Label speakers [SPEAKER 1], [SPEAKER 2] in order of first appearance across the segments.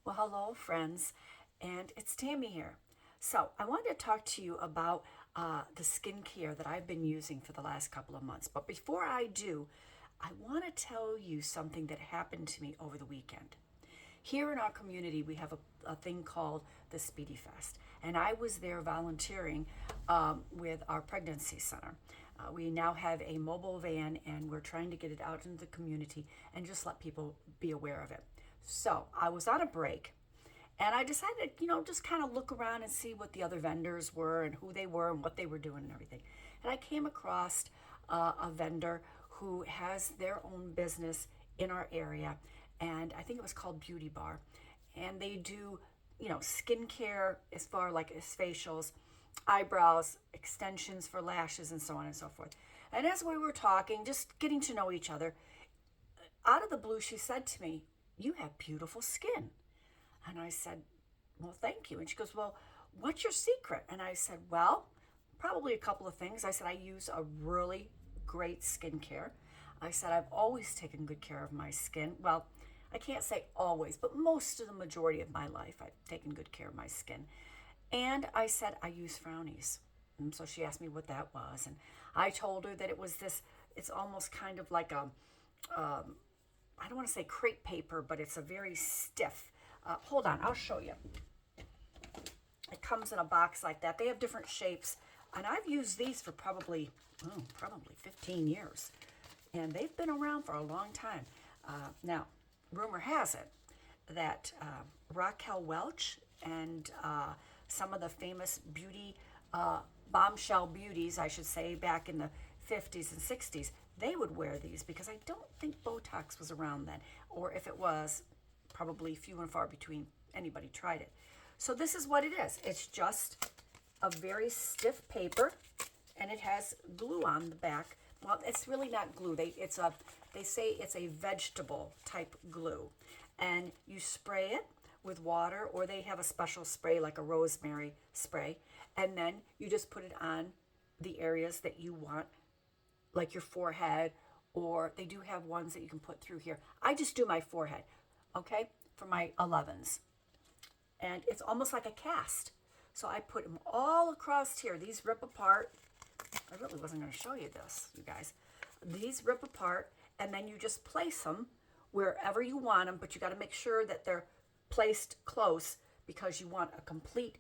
[SPEAKER 1] Well, hello, friends, and it's Tammy here. So, I wanted to talk to you about the skincare that I've been using for the last couple of months. But before I do, I want to tell you something that happened to me over the weekend. Here in our community, we have a thing called the Speedy Fest, and I was there volunteering with our pregnancy center. We now have a mobile van, and we're trying to get it out into the community and just let people be aware of it. So I was on a break, and I decided, just kind of look around and see what the other vendors were and who they were and what they were doing and everything. And I came across a vendor who has their own business in our area, and I think it was called Beauty Bar. And they do, skincare as far like as facials, eyebrows, extensions for lashes, and so on and so forth. And as we were talking, just getting to know each other, out of the blue, she said to me, "You have beautiful skin." And I said, "Well, thank you." And she goes, "Well, what's your secret?" And I said, "Well, probably a couple of things." I said, "I use a really great skincare." I said, "I've always taken good care of my skin." Well, I can't say always, but most of the majority of my life, I've taken good care of my skin. And I said, "I use Frownies." And so she asked me what that was. And I told her that it was this, it's almost kind of like I don't want to say crepe paper, but it's a very stiff. Hold on, I'll show you. It comes in a box like that. They have different shapes, and I've used these for probably 15 years, and they've been around for a long time. Now, rumor has it that Raquel Welch and some of the famous beauty, bombshell beauties, I should say, back in the 50s and 60s, they would wear these because I don't think Botox was around then. Or if it was, probably few and far between anybody tried it. So this is what it is. It's just a very stiff paper, and it has glue on the back. Well, it's really not glue. They say it's a vegetable type glue. And you spray it with water, or they have a special spray like a rosemary spray, and then you just put it on the areas that you want, like your forehead, or they do have ones that you can put through here. I just do my forehead, okay, for my 11s. And it's almost like a cast. So I put them all across here. These rip apart. I really wasn't going to show you this, you guys. These rip apart, and then you just place them wherever you want them, but you got to make sure that they're placed close because you want a complete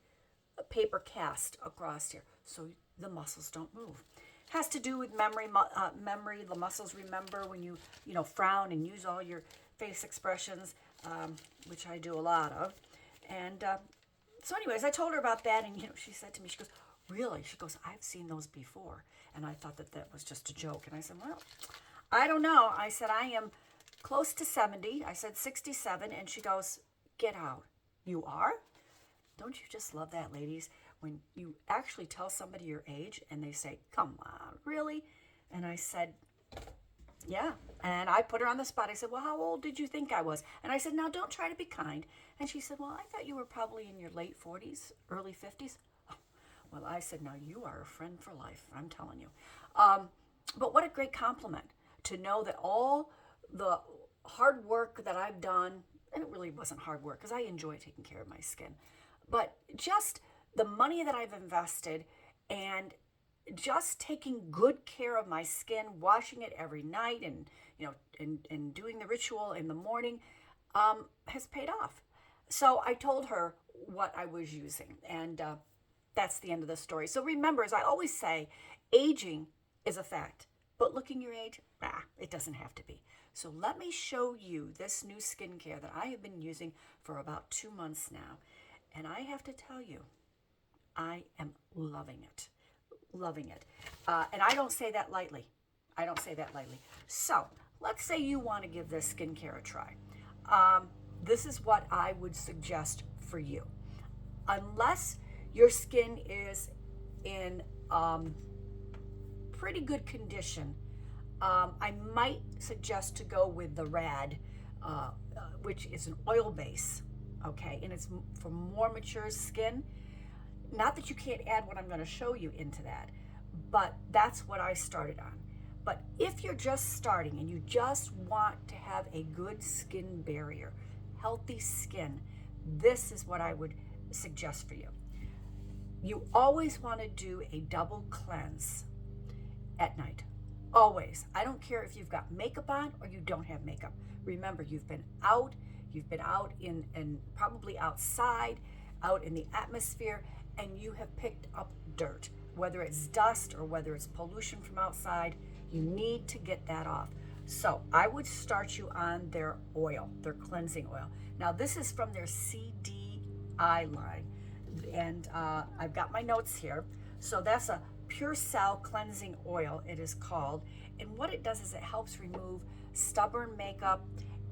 [SPEAKER 1] paper cast across here so the muscles don't move. Has to do with memory. The muscles remember when you frown and use all your face expressions, which I do a lot of. And so anyways, I told her about that, and she said to me, she goes, "Really?" She goes, "I've seen those before." And I thought that was just a joke. And I said, "Well, I don't know." I said, "I am close to 70. I said 67. And she goes, "Get out." "You are?" Don't you just love that, ladies? When you actually tell somebody your age and they say, "Come on, really?" And I said, "Yeah." And I put her on the spot. I said, "Well, how old did you think I was?" And I said, "Now, don't try to be kind." And she said, "Well, I thought you were probably in your late 40s, early 50s. Oh, well, I said, "Now, you are a friend for life, I'm telling you." But what a great compliment to know that all the hard work that I've done, and it really wasn't hard work because I enjoy taking care of my skin, but just the money that I've invested and just taking good care of my skin, washing it every night, and and doing the ritual in the morning, has paid off. So I told her what I was using, and that's the end of the story. So remember, as I always say, aging is a fact, but looking your age, it doesn't have to be. So let me show you this new skincare that I have been using for about 2 months now. And I have to tell you, I am loving it. Loving it. And I don't say that lightly. I don't say that lightly. So let's say you want to give this skincare a try. This is what I would suggest for you. Unless your skin is in pretty good condition, I might suggest to go with the RAD, which is an oil base, okay? And it's for more mature skin. Not that you can't add what I'm going to show you into that, but that's what I started on. But if you're just starting and you just want to have a good skin barrier, healthy skin, this is what I would suggest for you. You always want to do a double cleanse at night. Always. I don't care if you've got makeup on or you don't have makeup. Remember, you've been out in and probably outside, out in the atmosphere, and you have picked up dirt, whether it's dust or whether it's pollution from outside. You need to get that off. So I would start you on their oil, their cleansing oil. Now this is from their CDI line, and I've got my notes here. So that's a pure cell cleansing oil, it is called. And what it does is it helps remove stubborn makeup,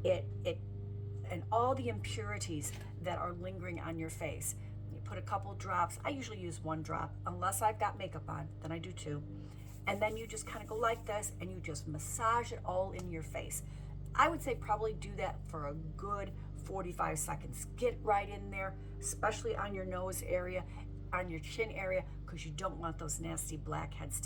[SPEAKER 1] and all the impurities that are lingering on your face. You put a couple drops. I usually use 1 drop, unless I've got makeup on, then I do 2. And then you just kind of go like this and you just massage it all in your face. I would say probably do that for a good 45 seconds. Get right in there, especially on your nose area, on your chin area, because you don't want those nasty blackheads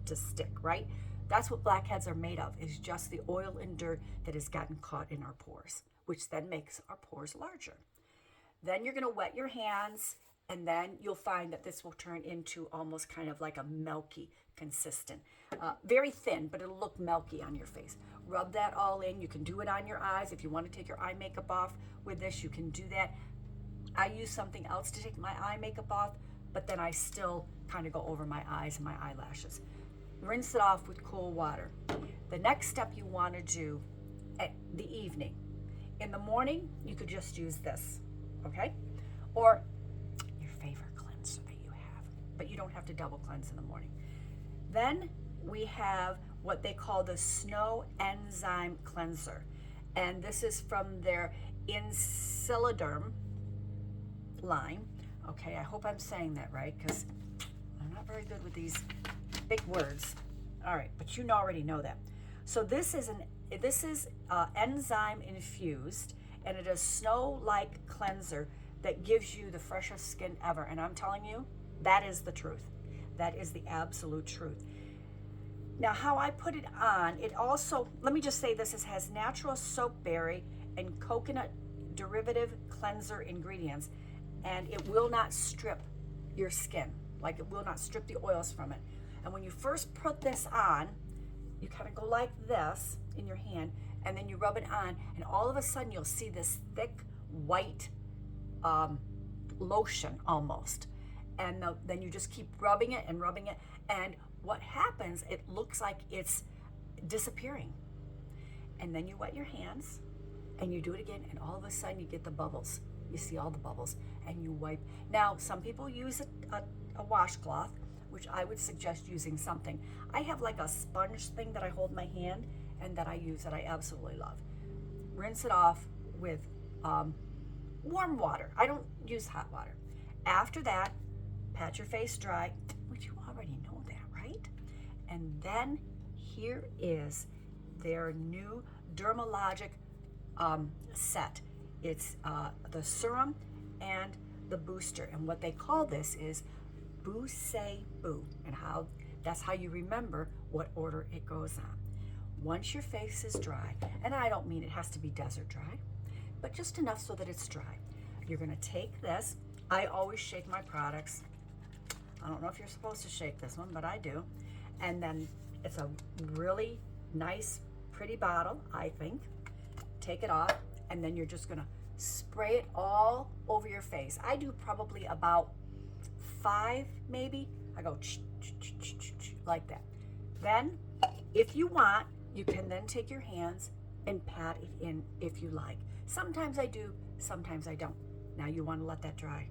[SPEAKER 1] to stick, right? That's what blackheads are made of, is just the oil and dirt that has gotten caught in our pores, which then makes our pores larger. Then you're going to wet your hands, and then you'll find that this will turn into almost kind of like a milky consistent. Very thin, but it'll look milky on your face. Rub that all in. You can do it on your eyes. If you want to take your eye makeup off with this, you can do that. I use something else to take my eye makeup off, but then I still kind of go over my eyes and my eyelashes. Rinse it off with cool water. The next step you want to do at the evening. In the morning, you could just use this, okay? Or your favorite cleanser that you have, but you don't have to double cleanse in the morning. Then we have what they call the Snow Enzyme Cleanser. And this is from their SERUM line. Okay, I hope I'm saying that right, because I'm not very good with these big words. All right, but you already know that. So this is enzyme infused, and it is snow-like cleanser that gives you the freshest skin ever. And I'm telling you, that is the truth. That is the absolute truth. Now, how I put it on, it also, let me just say this, it has natural soapberry and coconut derivative cleanser ingredients, and it will not strip your skin. Like, it will not strip the oils from it. And when you first put this on, you kind of go like this in your hand, and then you rub it on, and all of a sudden you'll see this thick white lotion almost. And then you just keep rubbing it, and what happens, it looks like it's disappearing. And then you wet your hands, and you do it again, and all of a sudden you get the bubbles. You see all the bubbles, and you wipe. Now, some people use a washcloth, which I would suggest using something. I have like a sponge thing that I hold in my hand and that I use that I absolutely love. Rinse it off with warm water. I don't use hot water. After that, pat your face dry, which you already know that, right? And then here is their new Dermatology set. It's the serum and the booster, and what they call this is Boo Say Boo, and that's how you remember what order it goes on. Once your face is dry, and I don't mean it has to be desert dry, but just enough so that it's dry, you're going to take this. I always shake my products. I don't know if you're supposed to shake this one, but I do. And then it's a really nice, pretty bottle, I think. Take it off, and then you're just going to spray it all over your face. I do probably about 5, maybe. I go like that. Then, if you want, you can then take your hands and pat it in if you like. Sometimes I do, sometimes I don't. Now you want to let that dry.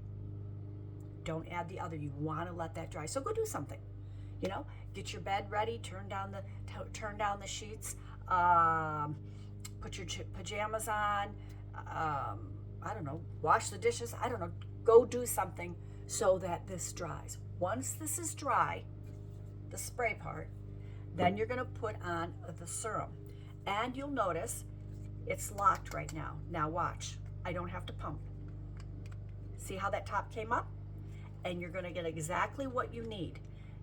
[SPEAKER 1] Don't add the other. You want to let that dry. So go do something. You know, get your bed ready. Turn down the sheets. Put your pajamas on. I don't know. Wash the dishes. I don't know. Go do something so that this dries. Once this is dry, the spray part, then you're going to put on the serum. And you'll notice it's locked right now. Now watch. I don't have to pump. See how that top came up? And you're going to get exactly what you need.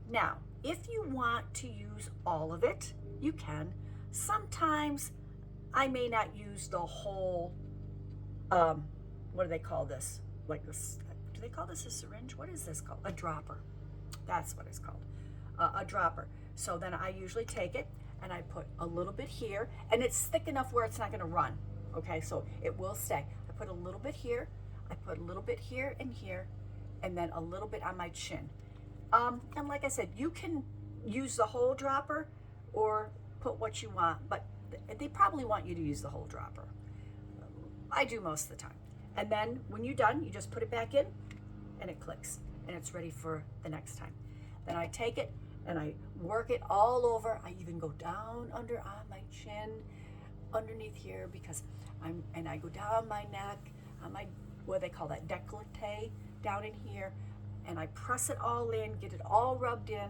[SPEAKER 1] Now, if you want to use all of it, you can. Sometimes I may not use the whole what do they call this? Like this, do they call this a syringe? What is this called? A dropper. That's what it's called, a dropper. So then I usually take it and I put a little bit here, and it's thick enough where it's not gonna run, okay? So it will stay. I put a little bit here, I put a little bit here and here, and then a little bit on my chin. And like I said, you can use the whole dropper or put what you want, but they probably want you to use the whole dropper. I do most of the time. And then when you're done, you just put it back in and it clicks and it's ready for the next time. Then I take it and I work it all over. I even go down under on my chin, underneath here, because I go down my neck, on my, what they call that, décolleté, down in here, and I press it all in, get it all rubbed in.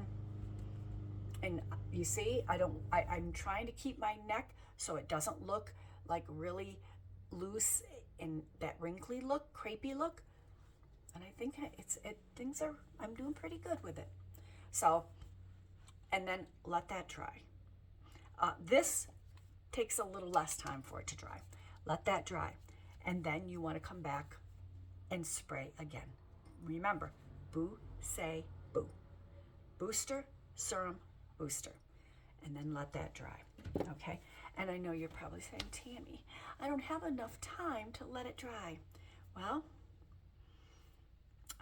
[SPEAKER 1] And you see, I'm trying to keep my neck so it doesn't look like really loose in that wrinkly look, crepey look. And I think I'm doing pretty good with it. So, and then let that dry. This takes a little less time for it to dry. Let that dry. And then you want to come back and spray again. Remember, boo, say, boo. Booster, serum, booster. And then let that dry, okay? And I know you're probably saying, Tammy, I don't have enough time to let it dry. Well,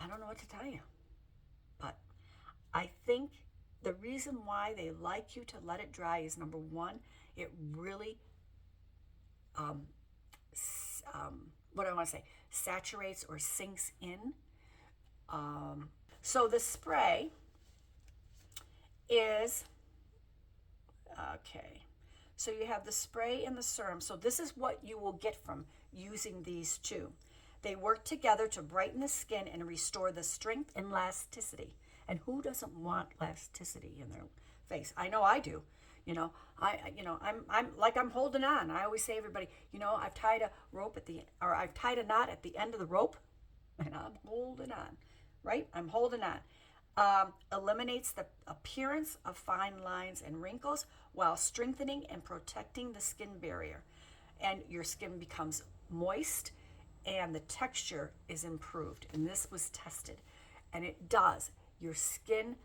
[SPEAKER 1] I don't know what to tell you. But I think the reason why they like you to let it dry is, number one, it really, what do I want to say, saturates or sinks in. So the spray is, okay, so you have the spray and the serum. So this is what you will get from using these two. They work together to brighten the skin and restore the strength and elasticity. And who doesn't want elasticity in their face? I know I do. I'm holding on. I always say to everybody, I've tied a rope I've tied a knot at the end of the rope, and I'm holding on, right? I'm holding on. Eliminates the appearance of fine lines and wrinkles while strengthening and protecting the skin barrier. And your skin becomes moist and the texture is improved. And this was tested, and it does. Your skin,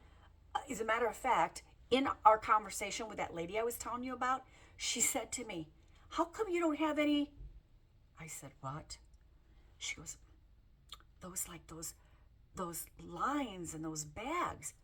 [SPEAKER 1] as a matter of fact, in our conversation with that lady I was telling you about, she said to me, how come you don't have any? I said, what? She goes, those lines and those bags.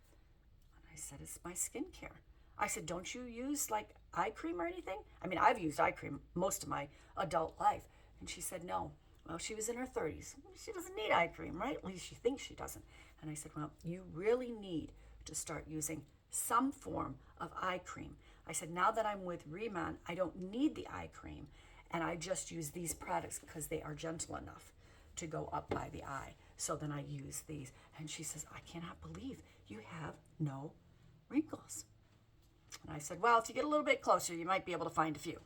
[SPEAKER 1] And I said, it's my skincare. I said, don't you use like eye cream or anything? I mean, I've used eye cream most of my adult life. And she said, no. Well, she was in her 30s. She doesn't need eye cream, right? At least she thinks she doesn't. And I said, well, you really need to start using some form of eye cream. I said, now that I'm with Riman, I don't need the eye cream. And I just use these products because they are gentle enough to go up by the eye. So then I use these. And she says, I cannot believe you have no wrinkles. And I said, well, if you get a little bit closer, you might be able to find a few.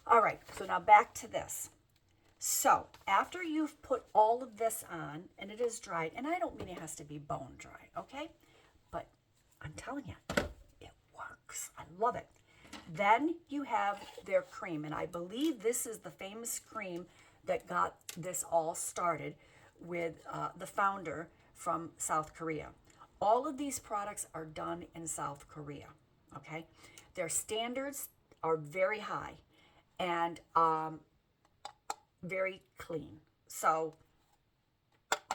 [SPEAKER 1] All right, so now back to this. So after you've put all of this on and it is dried, and I don't mean it has to be bone dry, okay? But I'm telling you, it works. I love it. Then you have their cream, and I believe this is the famous cream that got this all started with the founder from South Korea. All of these products are done in South Korea, okay? Their standards are very high and very clean. So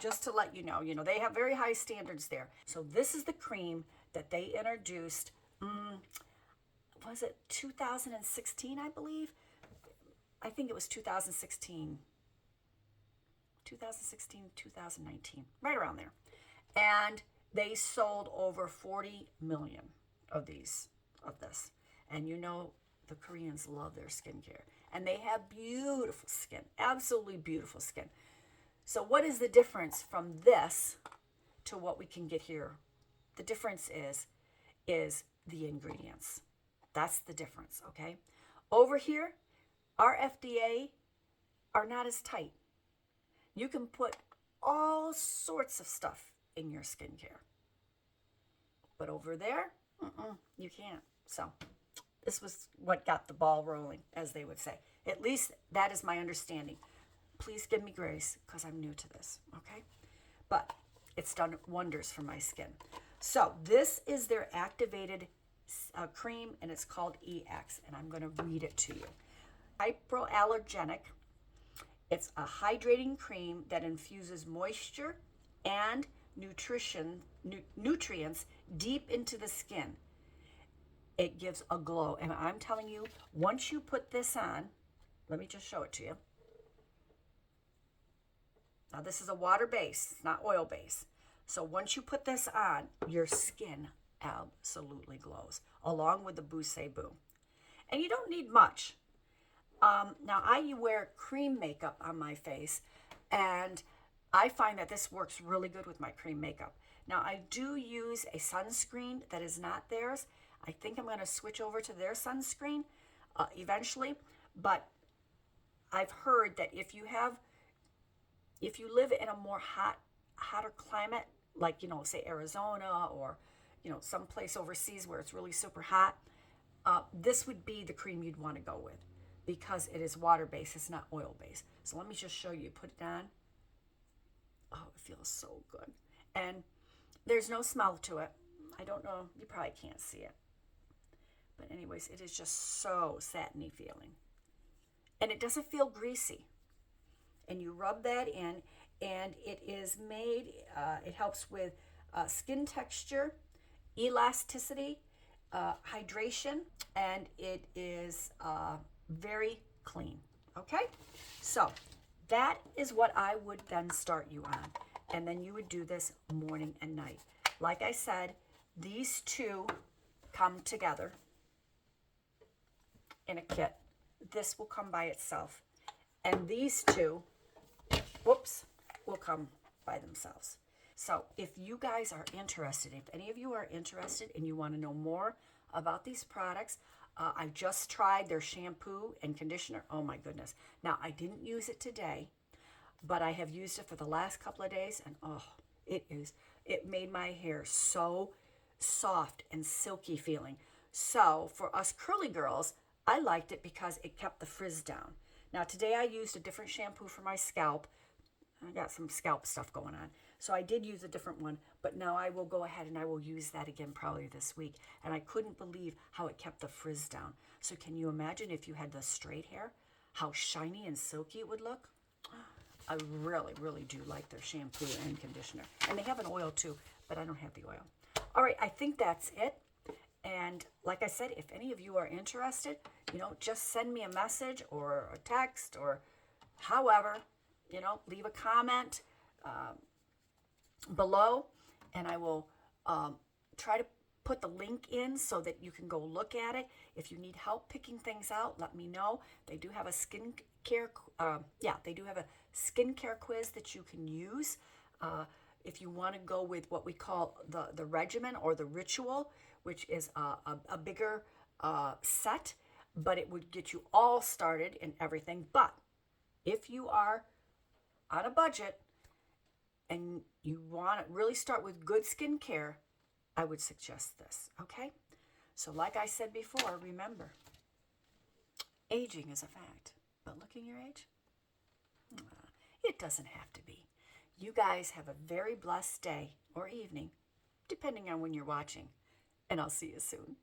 [SPEAKER 1] just to let you know, they have very high standards there. So this is the cream that they introduced, was it 2016, I believe? I think it was 2016, 2019, right around there. And they sold over 40 million of this. And the Koreans love their skincare. And they have beautiful skin, absolutely beautiful skin. So what is the difference from this to what we can get here? The difference is the ingredients. That's the difference, okay? Over here, our FDA are not as tight. You can put all sorts of stuff in your skincare. But over there, you can't. So this was what got the ball rolling, as they would say. At least that is my understanding. please give me grace because I'm new to this, okay? But it's done wonders for my skin. So this is their activated cream, and it's called EX, and I'm going to read it to you. Hypoallergenic. It's a hydrating cream that infuses moisture and nutrients deep into the skin. It gives a glow, and I'm telling you, once you put this on, let me just show it to you. Now this is a water base, it's not oil base. So once you put this on, your skin absolutely glows, along with the Bousse Boo. And you don't need much. Now I wear cream makeup on my face, and I find that this works really good with my cream makeup. Now I do use a sunscreen that is not theirs. I think I'm going to switch over to their sunscreen eventually, but I've heard that if you live in a more hotter climate, like, you know, say Arizona or, you know, someplace overseas where it's really super hot, this would be the cream you'd want to go with because it is water-based, it's not oil-based. So let me just show you. Put it on. Oh, it feels so good. And there's no smell to it. I don't know. You probably can't see it. But anyways, it is just so satiny feeling. And it doesn't feel greasy. And you rub that in, and it is made, it helps with skin texture, elasticity, hydration, and it is very clean. Okay? So that is what I would then start you on. And then you would do this morning and night. Like I said, these two come together in a kit. This will come by itself. And these two, whoops, will come by themselves. So if you guys are interested, if any of you are interested and you want to know more about these products, I just tried their shampoo and conditioner. Oh my goodness. Now, I didn't use it today, but I have used it for the last couple of days, and oh, it made my hair so soft and silky feeling. So for us curly girls, I liked it because it kept the frizz down. Now today I used a different shampoo for my scalp. I got some scalp stuff going on. So I did use a different one, but now I will go ahead and I will use that again probably this week. And I couldn't believe how it kept the frizz down. So can you imagine if you had the straight hair, how shiny and silky it would look? I really, really do like their shampoo and conditioner. And they have an oil too, but I don't have the oil. All right, I think that's it. And like I said, if any of you are interested, you know, just send me a message or a text or however, you know, leave a comment below, and I will try to put the link in so that you can go look at it. If you need help picking things out, let me know. They do have a skincare quiz that you can use. If you want to go with what we call the regimen or the ritual, which is a bigger set, but it would get you all started in everything. But if you are on a budget and you want to really start with good skincare, I would suggest this, okay? So like I said before, remember, aging is a fact, but looking your age, it doesn't have to be. You guys have a very blessed day or evening, depending on when you're watching, and I'll see you soon.